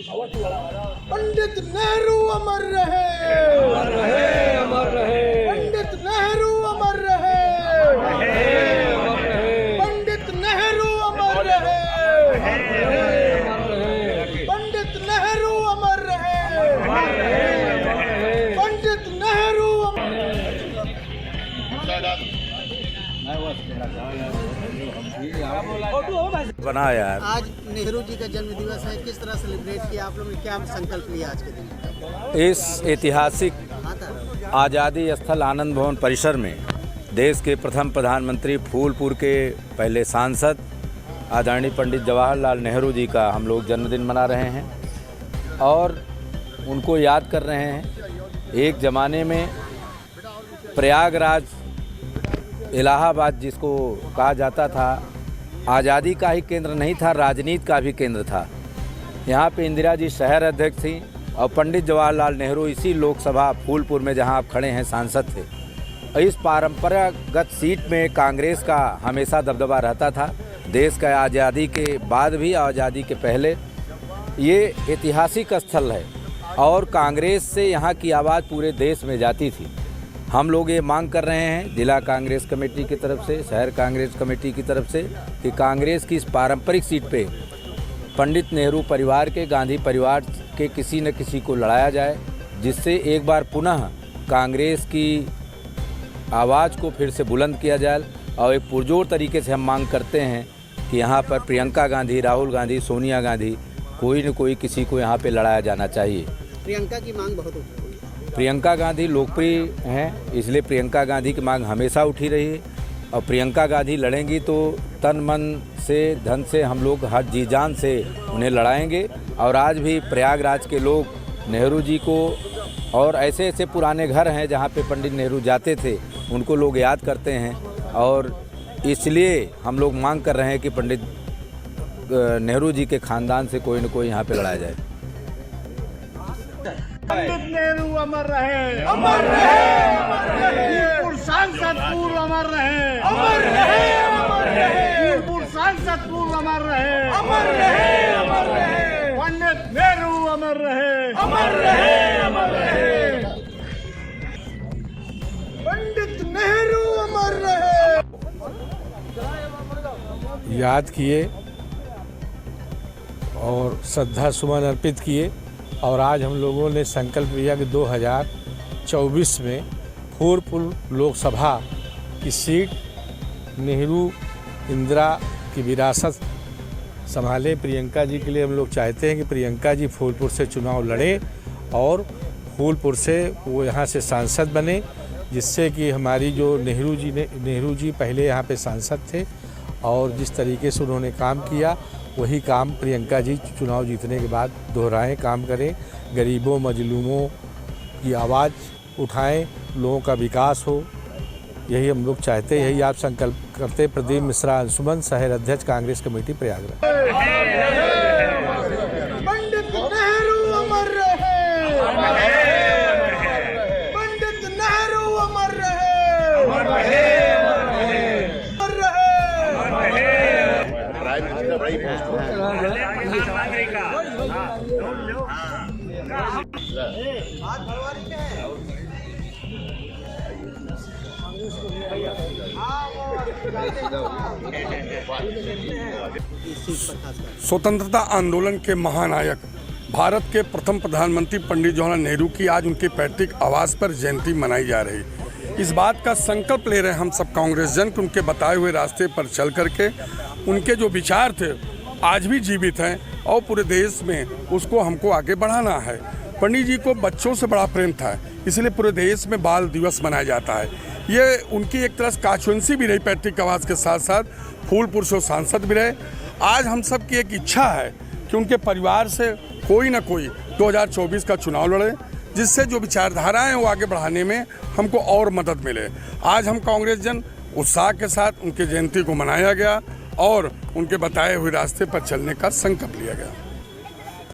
पंडित नेहरू अमर रहे, अमर रहे, अमर रहे। पंडित नेहरू अमर रहे, अमर रहे, पंडित नेहरू अमर रहे, पंडित नेहरू अमर रहे, पंडित नेहरू बनाया है। आज नेहरू जी का जन्म दिवस है, किस तरह सेलिब्रेट किया आप लोगों ने, क्या संकल्प लिया आज के दिन? इस ऐतिहासिक आज़ादी स्थल आनंद भवन परिसर में देश के प्रथम प्रधानमंत्री फूलपुर के पहले सांसद आदरणीय पंडित जवाहरलाल नेहरू जी का हम लोग जन्मदिन मना रहे हैं और उनको याद कर रहे हैं। एक ज़माने में प्रयागराज इलाहाबाद जिसको कहा जाता था, आज़ादी का ही केंद्र नहीं था, राजनीति का भी केंद्र था। यहाँ पे इंदिरा जी शहर अध्यक्ष थी और पंडित जवाहरलाल नेहरू इसी लोकसभा फूलपुर में जहाँ आप खड़े हैं सांसद थे। इस परंपरागत सीट में कांग्रेस का हमेशा दबदबा रहता था। देश का आज़ादी के बाद भी, आज़ादी के पहले ये ऐतिहासिक स्थल है और कांग्रेस से यहाँ की आवाज़ पूरे देश में जाती थी। हम लोग ये मांग कर रहे हैं जिला कांग्रेस कमेटी की तरफ से, शहर कांग्रेस कमेटी की तरफ से, कि कांग्रेस की इस पारंपरिक सीट पे पंडित नेहरू परिवार के, गांधी परिवार के किसी न किसी को लड़ाया जाए, जिससे एक बार पुनः कांग्रेस की आवाज़ को फिर से बुलंद किया जाए। और एक पुरजोर तरीके से हम मांग करते हैं कि यहाँ पर प्रियंका गांधी, राहुल गांधी, सोनिया गांधी, कोई न कोई किसी को यहाँ पे लड़ाया जाना चाहिए। प्रियंका की मांग बहुत उठी। प्रियंका गांधी लोकप्रिय हैं, इसलिए प्रियंका गांधी की मांग हमेशा उठी रही है और प्रियंका गांधी लड़ेंगी तो तन मन से, धन से हम लोग हर जी जान से उन्हें लड़ाएंगे। और आज भी प्रयागराज के लोग नेहरू जी को, और ऐसे ऐसे पुराने घर हैं जहाँ पे पंडित नेहरू जाते थे, उनको लोग याद करते हैं और इसलिए हम लोग मांग कर रहे हैं कि पंडित नेहरू जी के ख़ानदान से कोई न कोई यहाँ पे लड़ाया जाए। पंडित नेहरू अमर रहे, अमर रहे, अमर रहे। फूलपुर सांसद पूर्व अमर रहे, अमर रहे, अमर रहे। फूलपुर सांसद पूर्व अमर रहे, अमर रहे, अमर रहे। पंडित नेहरू अमर रहे, अमर रहे, अमर रहे। पंडित नेहरू अमर रहे। याद किए और श्रद्धा सुमन अर्पित किए और आज हम लोगों ने संकल्प लिया कि 2024 में फूलपुर लोकसभा की सीट नेहरू इंदिरा की विरासत संभाले प्रियंका जी के लिए। हम लोग चाहते हैं कि प्रियंका जी फूलपुर से चुनाव लड़ें और फूलपुर से वो यहाँ से सांसद बने, जिससे कि हमारी जो नेहरू जी पहले यहाँ पे सांसद थे और जिस तरीके से उन्होंने काम किया वही काम प्रियंका जी चुनाव जीतने के बाद दोहराएं, काम करें, गरीबों मजलूमों की आवाज़ उठाएं, लोगों का विकास हो, यही हम लोग चाहते हैं, यही आप संकल्प करते। प्रदीप मिश्रा, अंशुमन, शहर अध्यक्ष, कांग्रेस कमेटी प्रयागराज। पंडित नेहरू अमर रहे, पंडित नेहरू अमर रहे, अमर रहे, अमर रहे। स्वतंत्रता आंदोलन के महानायक भारत के प्रथम प्रधानमंत्री पंडित जवाहरलाल नेहरू की आज उनके पैतृक आवास पर जयंती मनाई जा रही। इस बात का संकल्प ले रहे हैं हम सब कांग्रेस जन कि उनके बताए हुए रास्ते पर चल करके उनके जो विचार थे आज भी जीवित हैं और पूरे देश में उसको हमको आगे बढ़ाना है। पंडित जी को बच्चों से बड़ा प्रेम था, इसलिए पूरे देश में बाल दिवस मनाया जाता है। ये उनकी एक तरह से कांस्टिट्यूएंसी भी रही, पैतृक आवास के साथ साथ फूलपुर से सांसद भी रहे। आज हम सब की एक इच्छा है कि उनके परिवार से कोई ना कोई 2024 का चुनाव लड़े, जिससे जो विचारधाराएं वो आगे बढ़ाने में हमको और मदद मिले। आज हम कांग्रेस जन उत्साह के साथ उनके जयंती को मनाया गया और उनके बताए हुए रास्ते पर चलने का संकल्प लिया गया।